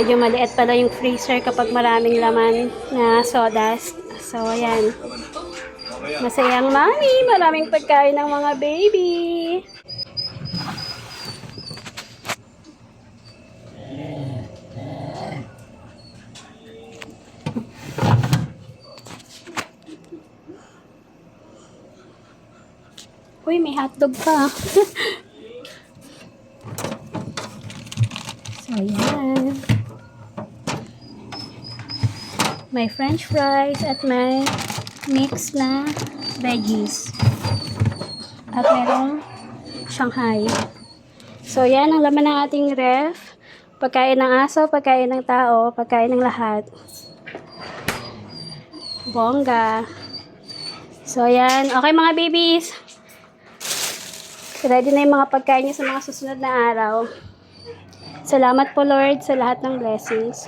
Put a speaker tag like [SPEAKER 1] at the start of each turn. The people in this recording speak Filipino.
[SPEAKER 1] medyo maliit pala yung freezer kapag maraming laman na sodas. So, ayan. Masayang mami. Maraming pagkain ng mga baby. Uy, may hotdog pa. So, ayan. May french fries at may mix na veggies. At merong Shanghai. So, yan ang laman ng ating ref. Pagkain ng aso, pagkain ng tao, pagkain ng lahat. Bongga. So, yan. Okay, mga babies. Ready na yung mga pagkain niyo sa mga susunod na araw. Salamat po, Lord, sa lahat ng blessings.